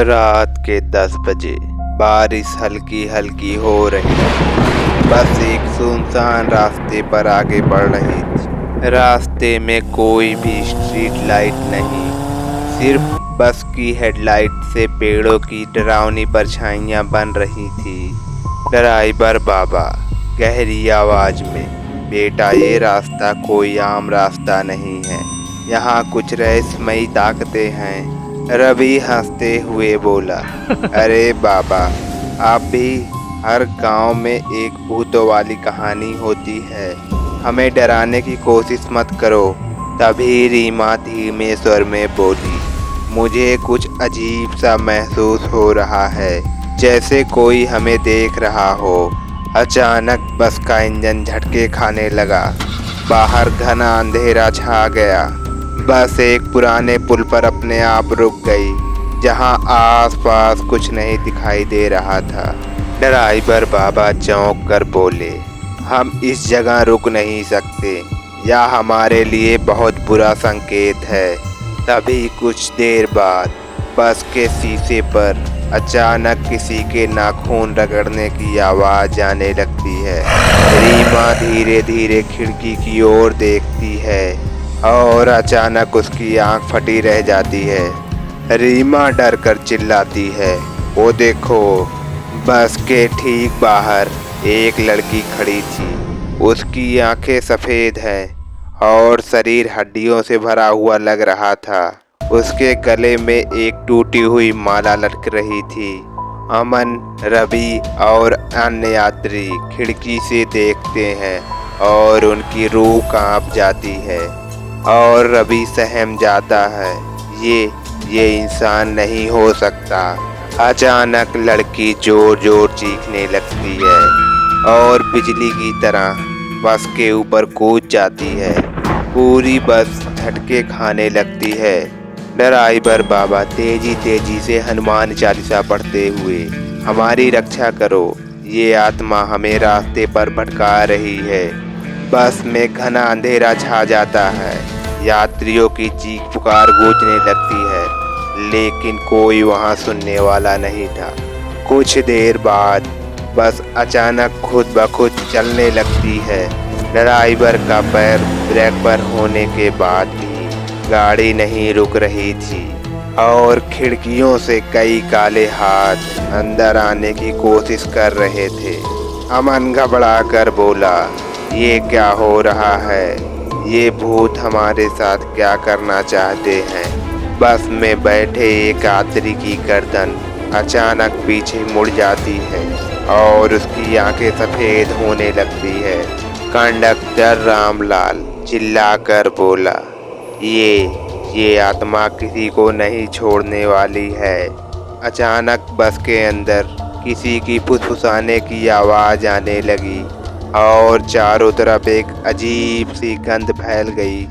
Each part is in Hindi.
रात के 10 बजे बारिश हल्की हल्की हो रही थी। बस एक सुनसान रास्ते पर आगे बढ़ रही थी। रास्ते में कोई भी स्ट्रीट लाइट नहीं, सिर्फ बस की हेडलाइट से पेड़ों की डरावनी परछाइयां बन रही थी। ड्राइवर बाबा गहरी आवाज में, बेटा ये रास्ता कोई आम रास्ता नहीं है, यहाँ कुछ रहस्यमयी ताकतें हैं। रवि हंसते हुए बोला, अरे बाबा, आप भी, हर गांव में एक भूतों वाली कहानी होती है, हमें डराने की कोशिश मत करो। तभी रीमा धीमे स्वर में बोली, मुझे कुछ अजीब सा महसूस हो रहा है, जैसे कोई हमें देख रहा हो। अचानक बस का इंजन झटके खाने लगा। बाहर घना अंधेरा छा गया। बस एक पुराने पुल पर अपने आप रुक गई, जहां आसपास कुछ नहीं दिखाई दे रहा था। ड्राइवर बाबा चौंक कर बोले, हम इस जगह रुक नहीं सकते, यह हमारे लिए बहुत बुरा संकेत है। तभी कुछ देर बाद बस के शीशे पर अचानक किसी के नाखून रगड़ने की आवाज़ आने लगती है। रीमा धीरे धीरे खिड़की की ओर देखती है और अचानक उसकी आंख फटी रह जाती है। रीमा डर कर चिल्लाती है, वो देखो, बस के ठीक बाहर एक लड़की खड़ी थी। उसकी आंखें सफ़ेद हैं और शरीर हड्डियों से भरा हुआ लग रहा था। उसके गले में एक टूटी हुई माला लटक रही थी। अमन, रवि और अन्य यात्री खिड़की से देखते हैं और उनकी रूह कांप जाती है और रवि सहम जाता है, ये इंसान नहीं हो सकता। अचानक लड़की जोर जोर चीखने लगती है और बिजली की तरह बस के ऊपर कूद जाती है। पूरी बस झटके खाने लगती है। ड्राइवर बाबा तेजी तेजी से हनुमान चालीसा पढ़ते हुए, हमारी रक्षा करो, ये आत्मा हमें रास्ते पर भटका रही है। बस में घना अंधेरा छा जाता है। यात्रियों की चीख पुकार गूंजने लगती है, लेकिन कोई वहां सुनने वाला नहीं था। कुछ देर बाद बस अचानक खुद ब खुद चलने लगती है। ड्राइवर का पैर ब्रेक पर होने के बाद भी गाड़ी नहीं रुक रही थी और खिड़कियों से कई काले हाथ अंदर आने की कोशिश कर रहे थे। अमन घबरा कर बोला, ये क्या हो रहा है? ये भूत हमारे साथ क्या करना चाहते हैं? बस में बैठे एक यात्री की गर्दन अचानक पीछे मुड़ जाती है और उसकी आंखें सफ़ेद होने लगती है। कंडक्टर रामलाल चिल्लाकर बोला, ये आत्मा किसी को नहीं छोड़ने वाली है। अचानक बस के अंदर किसी की फुसफुसाने की आवाज़ आने लगी और चारों तरफ एक अजीब सी गंध फैल गई।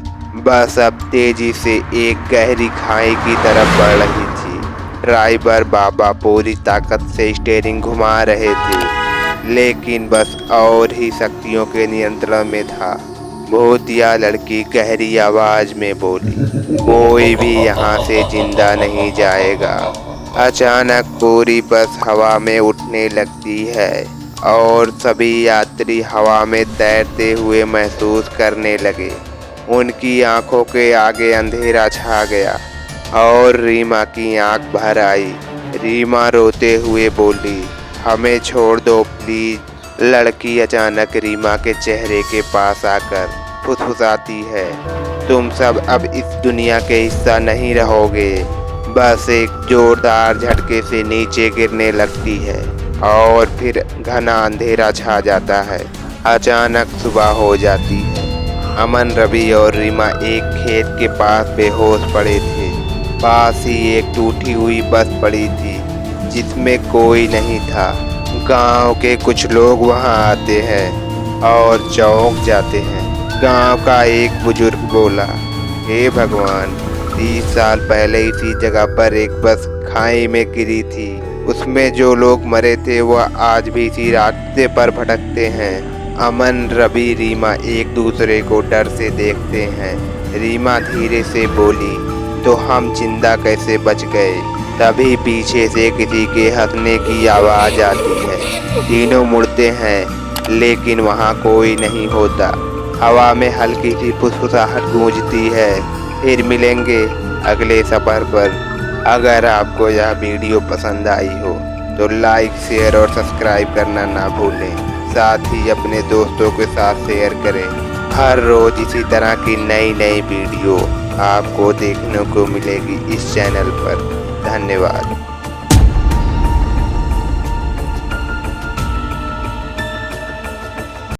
बस अब तेजी से एक गहरी खाई की तरफ बढ़ रही थी। ड्राइवर बाबा पूरी ताकत से स्टीयरिंग घुमा रहे थे, लेकिन बस और ही शक्तियों के नियंत्रण में था। भूतिया लड़की गहरी आवाज में बोली, कोई भी यहाँ से जिंदा नहीं जाएगा। अचानक पूरी बस हवा में उठने लगती है और सभी यात्री हवा में तैरते हुए महसूस करने लगे। उनकी आंखों के आगे अंधेरा छा गया और रीमा की आंख भर आई। रीमा रोते हुए बोली, हमें छोड़ दो प्लीज। लड़की अचानक रीमा के चेहरे के पास आकर फुसफुसाती है, तुम सब अब इस दुनिया के हिस्सा नहीं रहोगे। बस एक जोरदार झटके से नीचे गिरने लगती है और फिर घना अंधेरा छा जाता है। अचानक सुबह हो जाती है। अमन, रवि और रीमा एक खेत के पास बेहोश पड़े थे। पास ही एक टूटी हुई बस पड़ी थी जिसमें कोई नहीं था। गांव के कुछ लोग वहां आते हैं और चौंक जाते हैं। गांव का एक बुजुर्ग बोला, हे भगवान, 30 साल पहले इसी जगह पर एक बस खाई में गिरी थी। उसमें जो लोग मरे थे वह आज भी इसी रास्ते पर भटकते हैं। अमन, रवि, रीमा एक दूसरे को डर से देखते हैं। रीमा धीरे से बोली, तो हम जिंदा कैसे बच गए? तभी पीछे से किसी के हंसने की आवाज़ आती है। तीनों मुड़ते हैं लेकिन वहाँ कोई नहीं होता। हवा में हल्की सी फुसफुसाहट गूंजती है। फिर मिलेंगे अगले सफ़र पर। अगर आपको यह वीडियो पसंद आई हो तो लाइक, शेयर और सब्सक्राइब करना ना भूलें। साथ ही अपने दोस्तों के साथ शेयर करें। हर रोज़ इसी तरह की नई नई वीडियो आपको देखने को मिलेगी इस चैनल पर। धन्यवाद।